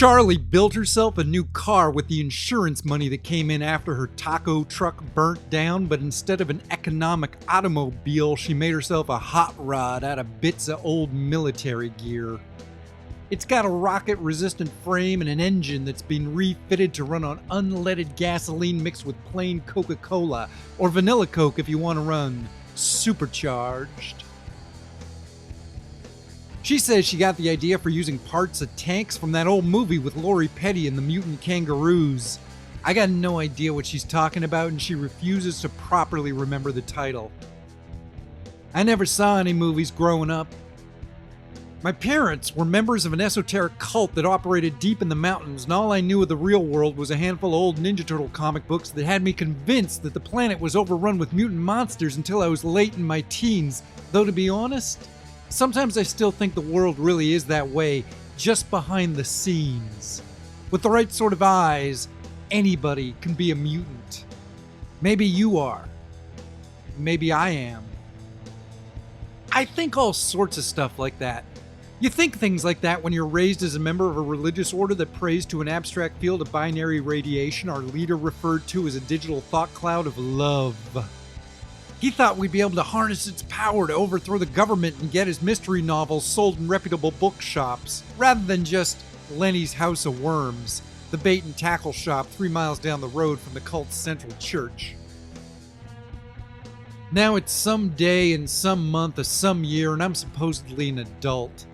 Charlie built herself a new car with the insurance money that came in after her taco truck burnt down, but instead of an economic automobile, she made herself a hot rod out of bits of old military gear. It's got a rocket-resistant frame and an engine that's been refitted to run on unleaded gasoline mixed with plain Coca-Cola, or vanilla Coke if you want to run supercharged. She says she got the idea for using parts of tanks from that old movie with Lori Petty and the mutant kangaroos. I got no idea what she's talking about, and she refuses to properly remember the title. I never saw any movies growing up. My parents were members of an esoteric cult that operated deep in the mountains, and all I knew of the real world was a handful of old Ninja Turtle comic books that had me convinced that the planet was overrun with mutant monsters until I was late in my teens. Though to be honest, sometimes I still think the world really is that way, just behind the scenes. With the right sort of eyes, anybody can be a mutant. Maybe you are. Maybe I am. I think all sorts of stuff like that. You think things like that when you're raised as a member of a religious order that prays to an abstract field of binary radiation our leader referred to as a digital thought cloud of love. He thought we'd be able to harness its power to overthrow the government and get his mystery novels sold in reputable bookshops, rather than just Lenny's House of Worms, the bait and tackle shop 3 miles down the road from the cult's central church. Now it's some day in some month of some year, and I'm supposedly an adult.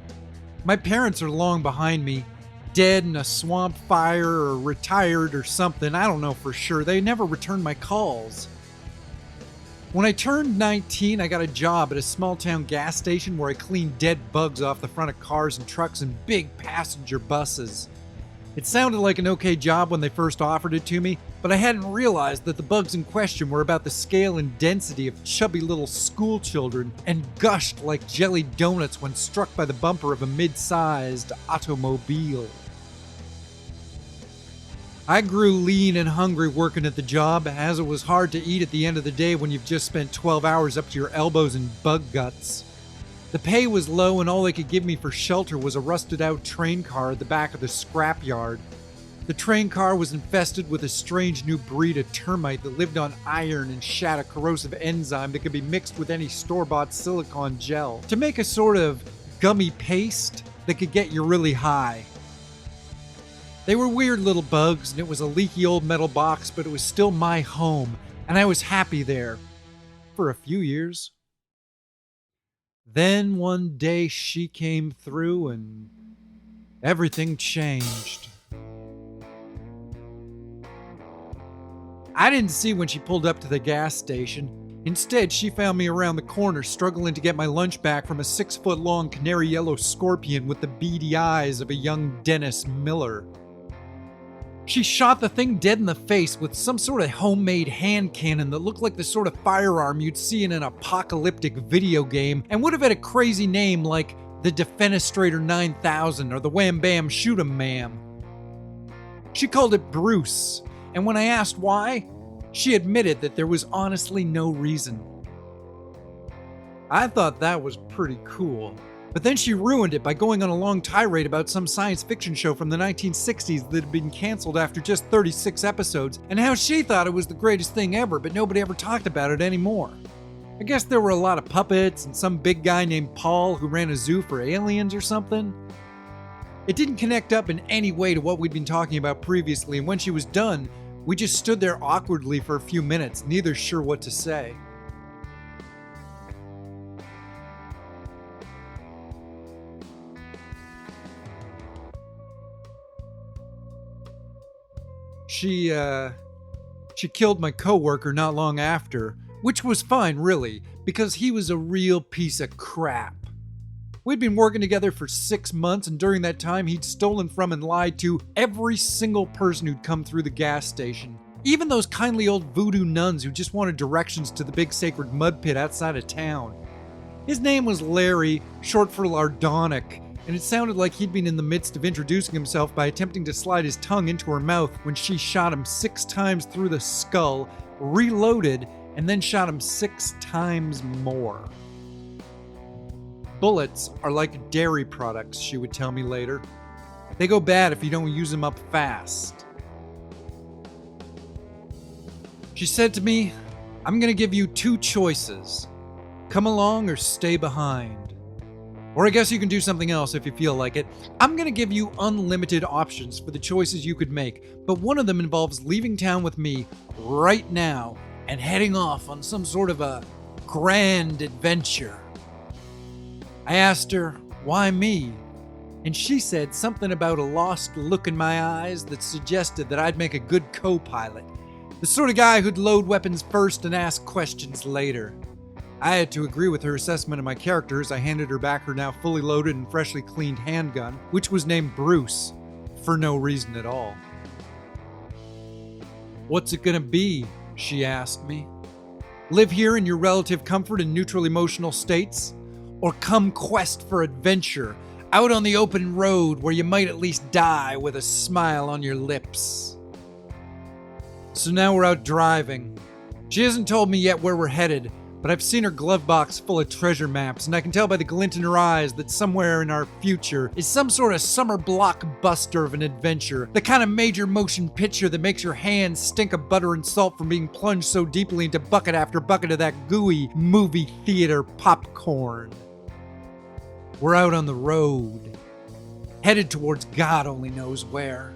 My parents are long behind me, dead in a swamp fire or retired or something. I don't know for sure. They never returned my calls. When I turned 19, I got a job at a small town gas station where I cleaned dead bugs off the front of cars and trucks and big passenger buses. It sounded like an okay job when they first offered it to me, but I hadn't realized that the bugs in question were about the scale and density of chubby little school children and gushed like jelly donuts when struck by the bumper of a mid-sized automobile. I grew lean and hungry working at the job, as it was hard to eat at the end of the day when you've just spent 12 hours up to your elbows in bug guts. The pay was low, and all they could give me for shelter was a rusted-out train car at the back of the scrapyard. The train car was infested with a strange new breed of termite that lived on iron and shat a corrosive enzyme that could be mixed with any store-bought silicone gel to make a sort of gummy paste that could get you really high. They were weird little bugs, and it was a leaky old metal box, but it was still my home, and I was happy there. For a few years. Then one day she came through and everything changed. I didn't see when she pulled up to the gas station. Instead, she found me around the corner struggling to get my lunch back from a 6-foot-long canary yellow scorpion with the beady eyes of a young Dennis Miller. She shot the thing dead in the face with some sort of homemade hand cannon that looked like the sort of firearm you'd see in an apocalyptic video game and would have had a crazy name like the Defenestrator 9000 or the Wham Bam Shoot 'em Ma'am. She called it Bruce, and when I asked why, she admitted that there was honestly no reason. I thought that was pretty cool. But then she ruined it by going on a long tirade about some science fiction show from the 1960s that had been canceled after just 36 episodes, and how she thought it was the greatest thing ever, but nobody ever talked about it anymore. I guess there were a lot of puppets and some big guy named Paul who ran a zoo for aliens or something. It didn't connect up in any way to what we'd been talking about previously, and when she was done, we just stood there awkwardly for a few minutes, neither sure what to say. She killed my coworker not long after, which was fine, really, because he was a real piece of crap. We'd been working together for 6 months, and during that time, he'd stolen from and lied to every single person who'd come through the gas station. Even those kindly old voodoo nuns who just wanted directions to the big sacred mud pit outside of town. His name was Larry, short for Lardonic, and it sounded like he'd been in the midst of introducing himself by attempting to slide his tongue into her mouth when she shot him 6 times through the skull, reloaded, and then shot him 6 times more. Bullets are like dairy products, she would tell me later. They go bad if you don't use them up fast. She said to me, I'm gonna give you two choices. Come along or stay behind. Or I guess you can do something else if you feel like it. I'm gonna give you unlimited options for the choices you could make, but one of them involves leaving town with me right now and heading off on some sort of a grand adventure. I asked her, why me? And she said something about a lost look in my eyes that suggested that I'd make a good co-pilot. The sort of guy who'd load weapons first and ask questions later. I had to agree with her assessment of my character as I handed her back her now fully loaded and freshly cleaned handgun, which was named Bruce, for no reason at all. What's it gonna be? She asked me. Live here in your relative comfort and neutral emotional states? Or come quest for adventure, out on the open road where you might at least die with a smile on your lips? So now we're out driving. She hasn't told me yet where we're headed, but I've seen her glove box full of treasure maps, and I can tell by the glint in her eyes that somewhere in our future is some sort of summer blockbuster of an adventure. The kind of major motion picture that makes your hands stink of butter and salt from being plunged so deeply into bucket after bucket of that gooey movie theater popcorn. We're out on the road, headed towards God only knows where.